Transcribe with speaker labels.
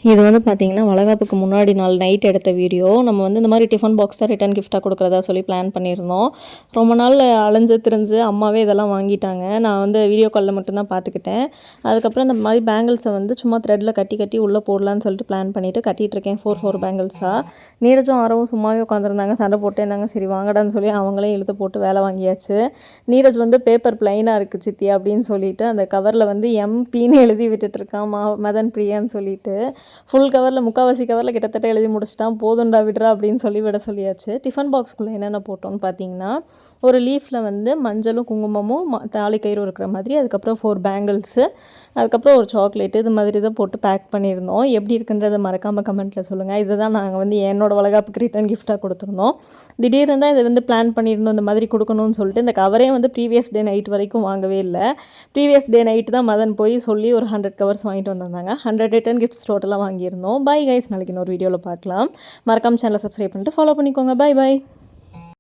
Speaker 1: இது வந்து பார்த்திங்கன்னா வளகாப்புக்கு முன்னாடி நாள் நைட் எடுத்த வீடியோ. நம்ம வந்து இந்த மாதிரி டிஃபன் பாக்ஸ் தான் ரிட்டர்ன் கிஃப்ட்டாக கொடுக்குறதா சொல்லி பிளான் பண்ணியிருந்தோம். ரொம்ப நாள் அலைஞ்சு திரிஞ்சு அம்மாவே இதெல்லாம் வாங்கிட்டாங்க. நான் வந்து வீடியோ காலில் மட்டும்தான் பார்த்துக்கிட்டேன். அதுக்கப்புறம் இந்த மாதிரி பேங்கிள்ஸை வந்து சும்மா த்ரெட்டில் கட்டி கட்டி உள்ளே போடலான்னு சொல்லிட்டு பிளான் பண்ணிவிட்டு கட்டிகிட்ருக்கேன் 4 பேங்கிள்ஸாக. நீரஜும் ஆரவும் சும்மாவே உட்காந்துருந்தாங்க, சண்டை போட்டே இருந்தாங்க. சரி வாங்கடான்னு சொல்லி அவங்களே இழுத்து போட்டு வேலை வாங்கியாச்சு. நீரஜ் வந்து பேப்பர் பிளைனாக இருக்குது சித்தி அப்படின்னு சொல்லிட்டு அந்த கவரில் வந்து எம்பின்னு எழுதி விட்டுட்டுருக்கான் மதன் பிரியான்னு சொல்லிட்டு. ஃபுல் கவரில் முக்கால்வாசி கவரில் கிட்டத்தட்ட எழுதி முடிச்சிட்டான். போதுண்டா விடுறா அப்படின்னு சொல்லி விட சொல்லியாச்சு. டிஃபன் பாக்ஸ்குள்ளே என்னென்ன போட்டோன்னு பார்த்தீங்கன்னா, ஒரு லீஃபில் வந்து மஞ்சளும் குங்குமமும் தாலி கயிறும் இருக்கிற மாதிரி, அதுக்கப்புறம் 4 பேங்கிள்ஸு, அதுக்கப்புறம் ஒரு சாக்லேட்டு, இது மாதிரி தான் போட்டு பேக் பண்ணியிருந்தோம். எப்படி இருக்குன்றதை மறக்காமல் கமெண்ட்டில் சொல்லுங்கள். இதை தான் நாங்கள் வந்து என்னோடய வளகாப்புக்கு ரிட்டர்ன் கிஃப்ட்டாக கொடுத்துருந்தோம். திடீர்னு தான் இதை வந்து பிளான் பண்ணியிருந்தோம் இந்த மாதிரி கொடுக்கணும்னு சொல்லிட்டு. இந்த கவரே வந்து ப்ரீவியஸ் டே நைட் வரைக்கும் வாங்கவே இல்லை. ப்ரீவியஸ் டே நைட்டு தான் மதன் போய் சொல்லி ஒரு 100 கவர்ஸ் வாங்கிட்டு வந்திருந்தாங்க. 100 ரிட்டர்ன் கிஃப்ட்ஸ் டோட்டலாக வாங்கியிருந்தோம். பை கைஸ், நாளைக்கு இன்னொரு வீடியோவில் பார்க்கலாம். மறக்காம சேனலை சப்ஸ்கிரைப் பண்ணிட்டு ஃபாலோ பண்ணிக்கோங்க. Bye by.